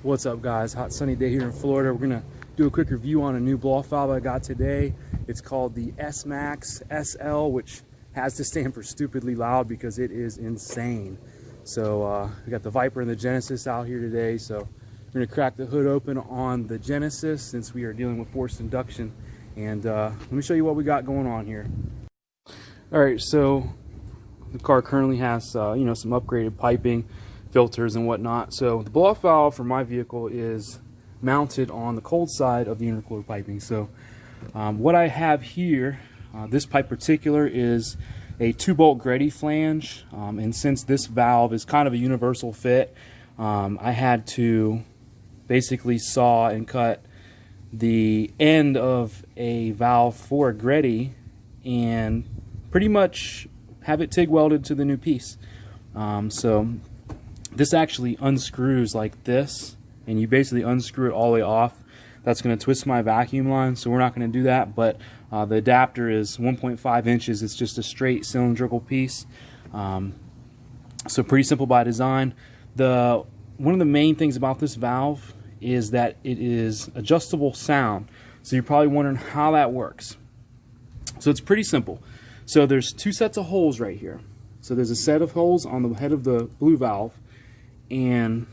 What's up, guys? Hot sunny day here in Florida. We're gonna do a quick review on a new blow valve I got today. It's called the SMAX SL, which has to stand for stupidly loud because it is insane. So we got the Viper and the Genesis out here today. So we're gonna crack the hood open on the Genesis since we are dealing with forced induction. And let me show you what we got going on here. All right, so the car currently has some upgraded piping, filters and whatnot. So the blow-off valve for my vehicle is mounted on the cold side of the intercooler piping. So what I have here, this pipe particular is a 2-bolt Greddy flange, and since this valve is kind of a universal fit, I had to basically saw and cut the end of a valve for a Greddy and pretty much have it TIG welded to the new piece. So this actually unscrews like this, and you basically unscrew it all the way off. That's going to twist my vacuum line, so we're not going to do that. But the adapter is 1.5 inches. It's just a straight cylindrical piece. So pretty simple by design. One of the main things about this valve is that it is adjustable sound. So you're probably wondering how that works. So it's pretty simple. So there's 2 sets of holes right here. So there's a set of holes on the head of the blue valve, and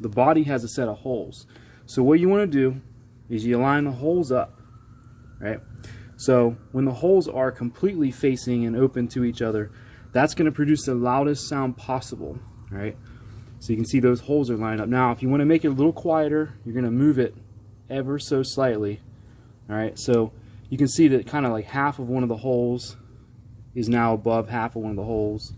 the body has a set of holes. So what you want to do is you line the holes up, right? So when the holes are completely facing and open to each other, that's going to produce the loudest sound possible, right? So you can see those holes are lined up. Now if you want to make it a little quieter, you're going to move it ever so slightly, all right? So you can see that kind of like half of one of the holes is now above half of one of the holes,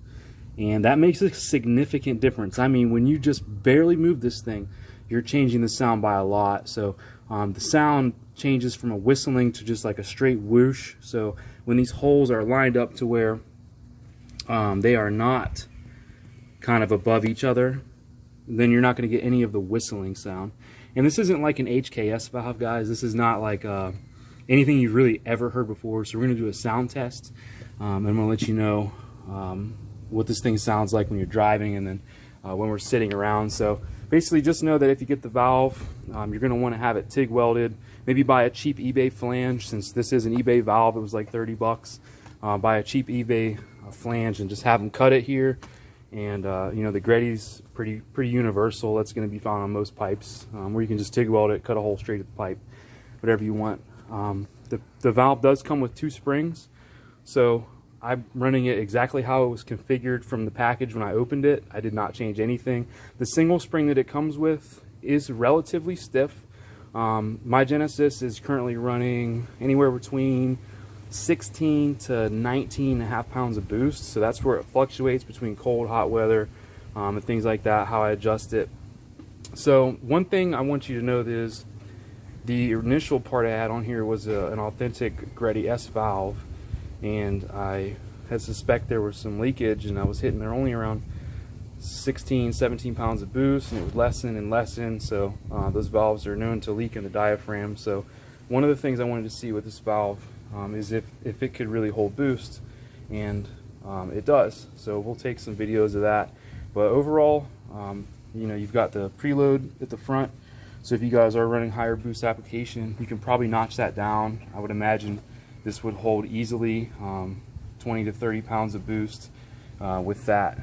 and that makes a significant difference. I mean, when you just barely move this thing, you're changing the sound by a lot. So the sound changes from a whistling to just like a straight whoosh. So when these holes are lined up to where they are not kind of above each other, then you're not going to get any of the whistling sound. And this isn't like an HKS valve, guys. This is not like anything you've really ever heard before. So we're going to do a sound test. I'm going to let you know what this thing sounds like when you're driving and then when we're sitting around. So basically just know that if you get the valve, you're going to want to have it TIG welded. Maybe buy a cheap eBay flange. Since this is an eBay valve, it was like 30 bucks. Buy a cheap eBay flange and just have them cut it here. And the Greddy's pretty universal. That's going to be found on most pipes, where you can just TIG weld it, cut a hole straight at the pipe, whatever you want. The valve does come with 2 springs. So I'm running it exactly how it was configured from the package when I opened it. I did not change anything. The single spring that it comes with is relatively stiff. My Genesis is currently running anywhere between 16 to 19.5 pounds of boost. So that's where it fluctuates between cold, hot weather, and things like that, how I adjust it. So one thing I want you to know is the initial part I had on here was an authentic Greddy S valve. And I had suspect there was some leakage, and I was hitting there only around 16, 17 pounds of boost, and it would lessen and lessen. So those valves are known to leak in the diaphragm. So one of the things I wanted to see with this valve is if it could really hold boost, and it does. So we'll take some videos of that. But overall, you've got the preload at the front. So if you guys are running higher boost application, you can probably notch that down. I would imagine this would hold easily 20 to 30 pounds of boost with that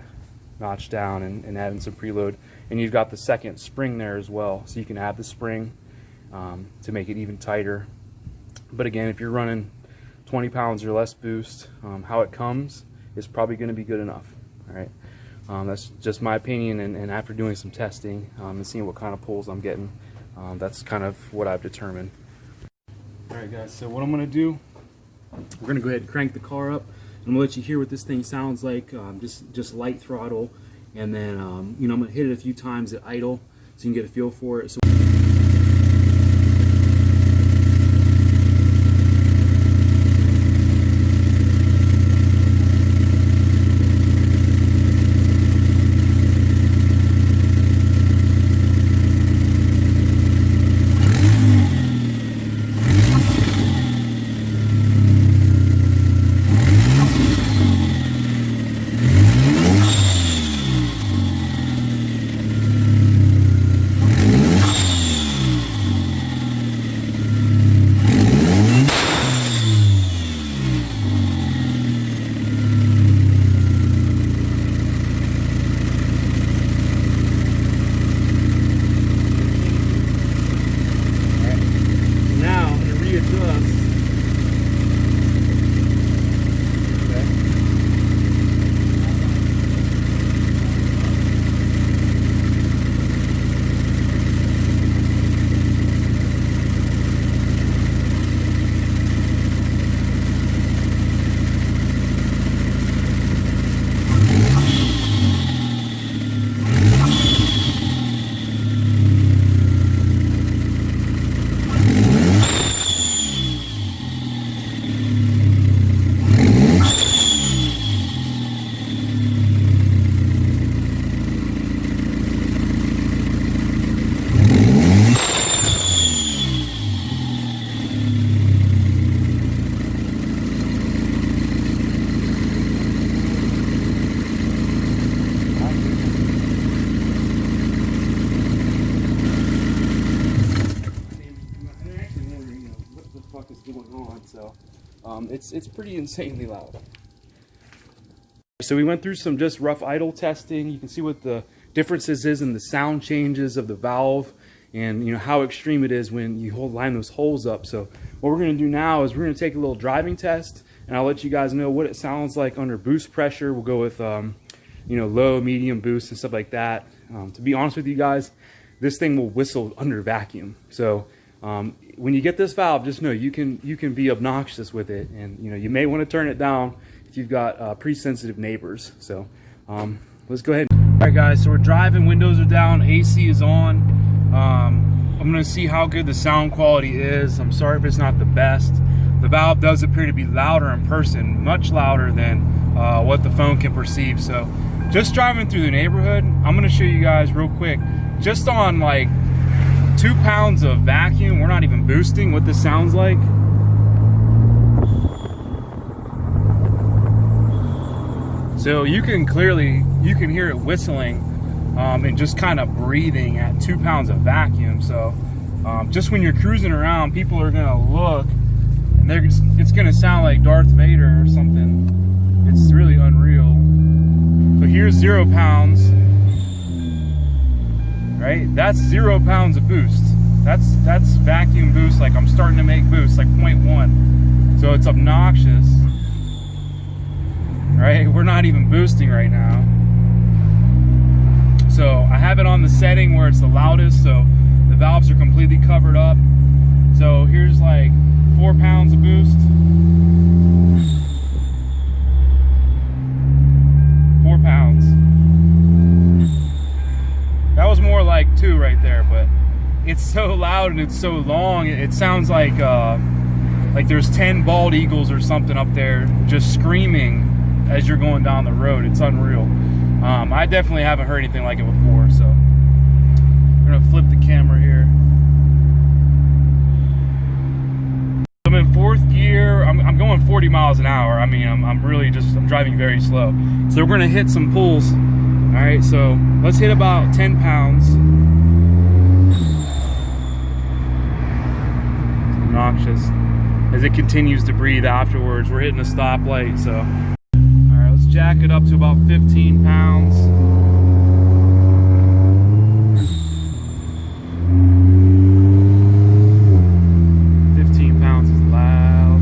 notched down and adding some preload. And you've got the second spring there as well, so you can add the spring to make it even tighter. But again, if you're running 20 pounds or less boost, how it comes is probably going to be good enough. All right, that's just my opinion, and after doing some testing and seeing what kind of pulls I'm getting, that's kind of what I've determined. All right, guys, so what I'm going to do, we're going to go ahead and crank the car up. I'm going to let you hear what this thing sounds like, just light throttle, and then I'm going to hit it a few times at idle so you can get a feel for it. So it's pretty insanely loud. So we went through some just rough idle testing. You can see what the differences is in the sound changes of the valve, and you know how extreme it is when you line those holes up. So what we're going to do now is we're going to take a little driving test, and I'll let you guys know what it sounds like under boost pressure. We'll go with you know, low, medium boost and stuff like that. To be honest with you guys, this thing will whistle under vacuum. So when you get this valve, just know you can be obnoxious with it, and you know, you may want to turn it down if you've got pretty sensitive neighbors. So let's go ahead. All right guys, so we're driving, windows are down, AC is on. I'm gonna see how good the sound quality is. I'm sorry if it's not the best. The valve does appear to be louder in person, much louder than what the phone can perceive. So just driving through the neighborhood, I'm gonna show you guys real quick, just on like 2 pounds of vacuum, we're not even boosting, what this sounds like. So you can hear it whistling and just kind of breathing at 2 pounds of vacuum. So just when you're cruising around, people are gonna look and it's gonna sound like Darth Vader or something. It's really unreal. So here's 0 pounds, right? That's 0 pounds of boost. That's vacuum boost, like I'm starting to make boost, like 0.1. So it's obnoxious. Right, we're not even boosting right now. So I have it on the setting where it's the loudest, so the valves are completely covered up. So here's like 4 pounds of boost. 4 pounds. That was more like 2 right there, but it's so loud and it's so long. It sounds like there's 10 bald eagles or something up there just screaming as you're going down the road. It's unreal. I definitely haven't heard anything like it before, so I'm gonna flip the camera here. I'm in 4th gear. I'm going 40 miles an hour. I mean, I'm driving very slow. So we're gonna hit some pulls. All right, so let's hit about 10 pounds. It's obnoxious as it continues to breathe afterwards. We're hitting a stoplight, so. Jack it up to about 15 pounds. 15 pounds is loud.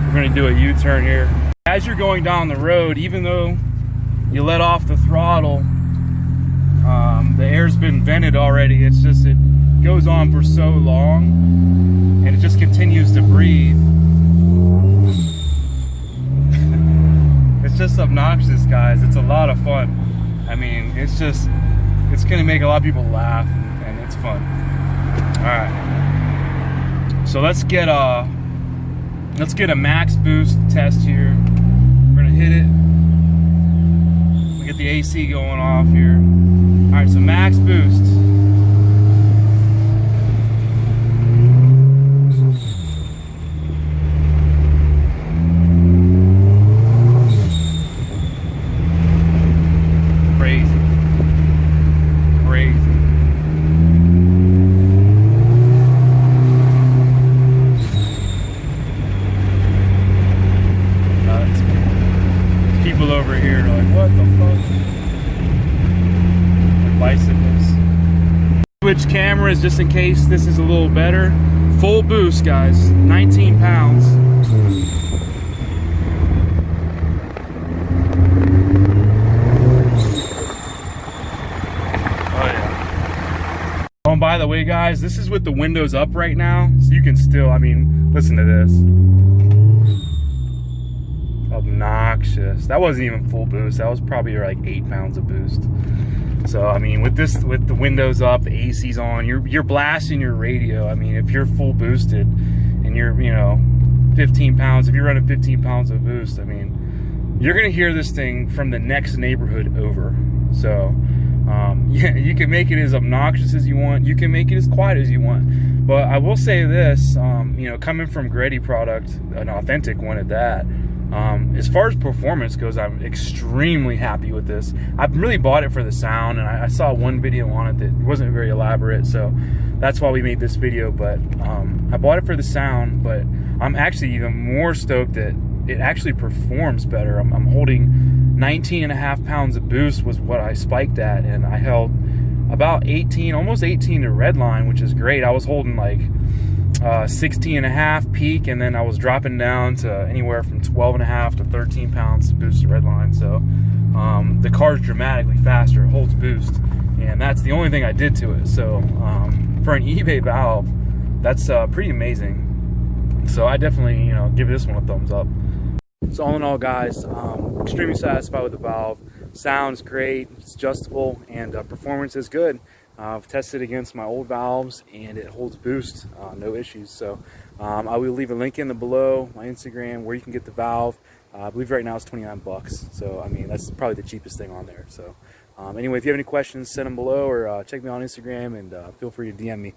We're going to do a U-turn here. As you're going down the road, even though you let off the throttle, the air's been vented already. It's just, it goes on for so long, and it just continues to breathe. It's just obnoxious, guys. It's a lot of fun. I mean, it's gonna make a lot of people laugh, and it's fun. All right, so let's get a max boost test here. We're gonna hit it. We'll get the AC going off here. All right, so max boost. Over here, they're like, what the fuck? Like bicycles. Switch cameras just in case this is a little better. Full boost, guys. 19 pounds. Oh yeah. Oh, and by the way, guys, this is with the windows up right now, so you can still, I mean, listen to this. Obnoxious. That wasn't even full boost. That was probably like 8 pounds of boost. So I mean, with the windows up, the AC's on, you're blasting your radio. I mean, if you're full boosted and you're, you know, 15 pounds, if you're running 15 pounds of boost, I mean, you're gonna hear this thing from the next neighborhood over. So yeah, you can make it as obnoxious as you want, you can make it as quiet as you want, but I will say this, you know, coming from Gretty product, an authentic one at that, As far as performance goes, I'm extremely happy with this. I've really bought it for the sound, and I saw one video on it that wasn't very elaborate, so that's why we made this video. But I bought it for the sound, but I'm actually even more stoked that it actually performs better. I'm holding 19.5 pounds of boost was what I spiked at, and I held about 18, almost 18 to red line, which is great. I was holding like 16.5 peak, and then I was dropping down to anywhere from 12.5 to 13 pounds boost to red line. So the car's dramatically faster, it holds boost, and that's the only thing I did to it. So for an eBay valve, that's pretty amazing. So I definitely, you know, give this one a thumbs up. So all in all, guys, extremely satisfied with the valve. Sounds great, it's adjustable, and performance is good. I've tested against my old valves, and it holds boost, no issues. So I will leave a link in the below, my Instagram, where you can get the valve. I believe right now it's 29 bucks. So I mean, that's probably the cheapest thing on there. So anyway, if you have any questions, send them below, or check me on Instagram, and feel free to DM me.